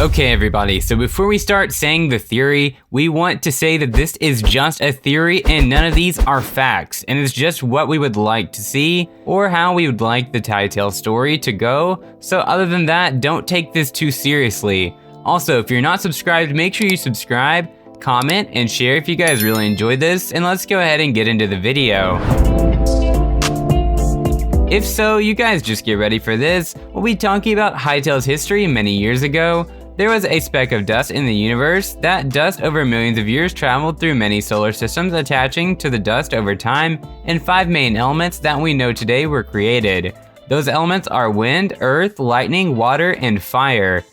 Okay everybody, so before we start saying the theory, we want to say that this is just a theory and none of these are facts, and it's just what we would like to see, or how we would like the Hytale story to go, so other than that, don't take this too seriously. Also, if you're not subscribed, make sure you subscribe, comment, and share if you guys really enjoyed this, and let's go ahead and get into the video. If so, you guys just get ready for this. We'll be talking about Hytale's history many years ago. There was a speck of dust in the universe. That dust over millions of years traveled through many solar systems, attaching to the dust over time, and 5 main elements that we know today were created. Those elements are wind, earth, lightning, water, and fire.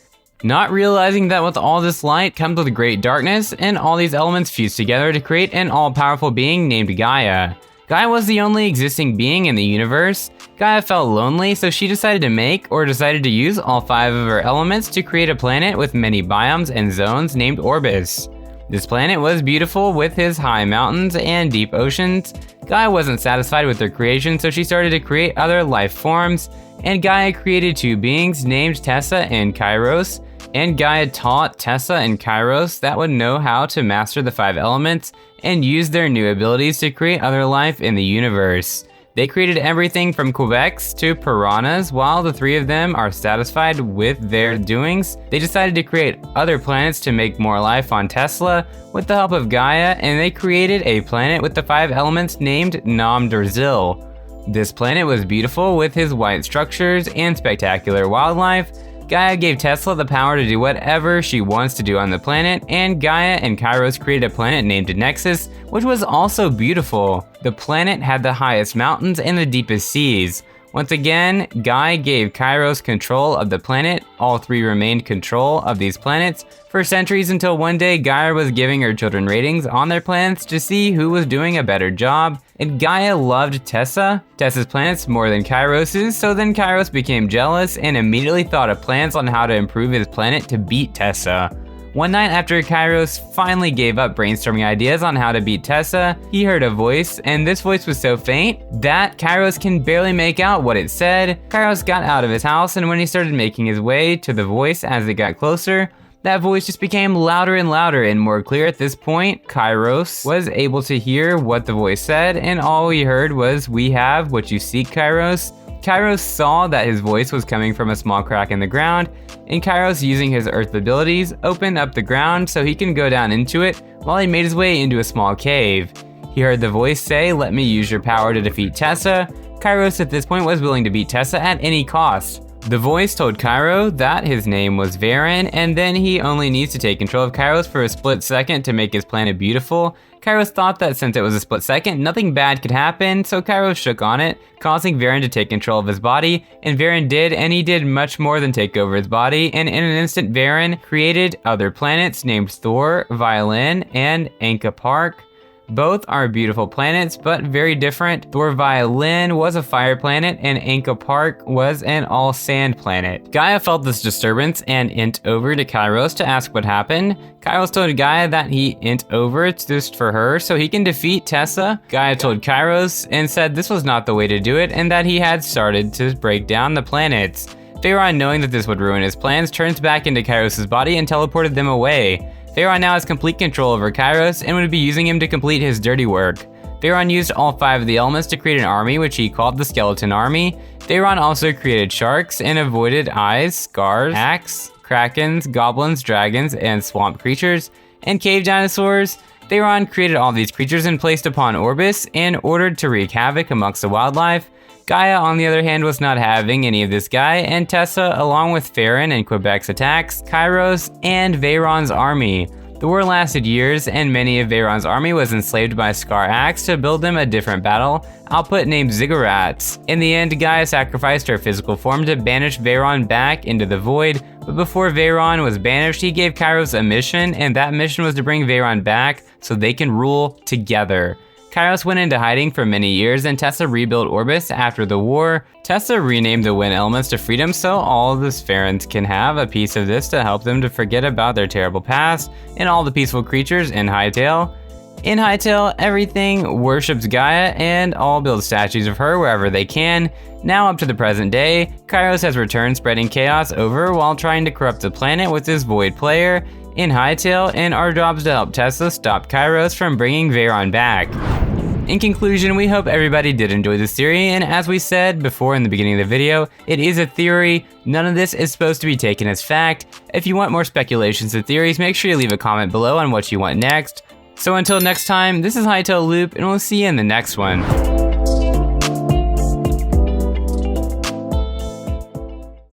Not realizing that with all this light comes with great darkness, and all these elements fuse together to create an all-powerful being named Gaia. Gaia was the only existing being in the universe. Gaia felt lonely, so she decided to use all 5 of her elements to create a planet with many biomes and zones named Orbis. This planet was beautiful with its high mountains and deep oceans. Gaia wasn't satisfied with her creation, so she started to create other life forms, and Gaia created 2 beings named Tessa and Kairos, and Gaia taught Tessa and Kairos that would know how to master the 5 elements and use their new abilities to create other life in the universe. They created everything from Quebecs to piranhas. While the 3 of them are satisfied with their doings, they decided to create other planets to make more life on Tesla with the help of Gaia, and they created a planet with the 5 elements named Nam Derzil. This planet was beautiful with his white structures and spectacular wildlife. Gaia gave Tesla the power to do whatever she wants to do on the planet, and Gaia and Kairos created a planet named Nexus, which was also beautiful. The planet had the highest mountains and the deepest seas. Once again, Gaia gave Kairos control of the planet. All 3 remained control of these planets for centuries until one day Gaia was giving her children ratings on their planets to see who was doing a better job, and Gaia loved Tessa's planets more than Kairos's, so then Kairos became jealous and immediately thought of plans on how to improve his planet to beat Tessa. One night after Kairos finally gave up brainstorming ideas on how to beat Tessa, he heard a voice, and this voice was so faint that Kairos can barely make out what it said. Kairos got out of his house, and when he started making his way to the voice as it got closer, that voice just became louder and louder and more clear. At this point, Kairos was able to hear what the voice said, and all he heard was, "We have what you seek, Kairos." Kairos saw that his voice was coming from a small crack in the ground, and Kairos, using his earth abilities, opened up the ground so he can go down into it while he made his way into a small cave. He heard the voice say, "Let me use your power to defeat Tessa." Kairos at this point was willing to beat Tessa at any cost. The voice told Cairo that his name was Varen, and then he only needs to take control of Kairos for a split second to make his planet beautiful. Kairos thought that since it was a split second, nothing bad could happen, so Kairos shook on it, causing Varen to take control of his body, and Varen did, and he did much more than take over his body, and in an instant Varen created other planets named Thor, Violin, and Anka Park. Both are beautiful planets, but very different. Thor Violin was a fire planet, and Anka Park was an all-sand planet. Gaia felt this disturbance and int over to Kairos to ask what happened. Kairos told Gaia that he int over just for her so he can defeat Tessa. Gaia told Kairos and said this was not the way to do it, and that he had started to break down the planets. Pharaoh, knowing that this would ruin his plans, turns back into Kairos' body and teleported them away. Pharaoh now has complete control over Kairos and would be using him to complete his dirty work. Pharaoh used all 5 of the elements to create an army, which he called the Skeleton Army. Pharaoh also created sharks and avoided eyes, scars, axe, krakens, goblins, dragons, and swamp creatures, and cave dinosaurs. Pharaoh created all these creatures and placed upon Orbis and ordered to wreak havoc amongst the wildlife. Gaia, on the other hand, was not having any of this guy, and Tessa, along with Farron and Quebec's attacks, Kairos, and Veyron's army. The war lasted years, and many of Veyron's army was enslaved by Scar Axe to build them a different battle output named Ziggurats. In the end, Gaia sacrificed her physical form to banish Veyron back into the void, but before Veyron was banished, he gave Kairos a mission, and that mission was to bring Veyron back so they can rule together. Kairos went into hiding for many years, and Tessa rebuilt Orbis after the war. Tessa renamed the wind elements to freedom so all the Spherians can have a piece of this to help them to forget about their terrible past and all the peaceful creatures in Hytale. In Hytale, everything worships Gaia and all build statues of her wherever they can. Now up to the present day, Kairos has returned, spreading chaos over while trying to corrupt the planet with his Void player in Hytale, and our job is to help Tesla stop Kairos from bringing Veyron back. In conclusion, we hope everybody did enjoy this theory, and as we said before in the beginning of the video, it is a theory. None of this is supposed to be taken as fact. If you want more speculations and theories, make sure you leave a comment below on what you want next. So until next time, this is Hytale Loop, and we'll see you in the next one.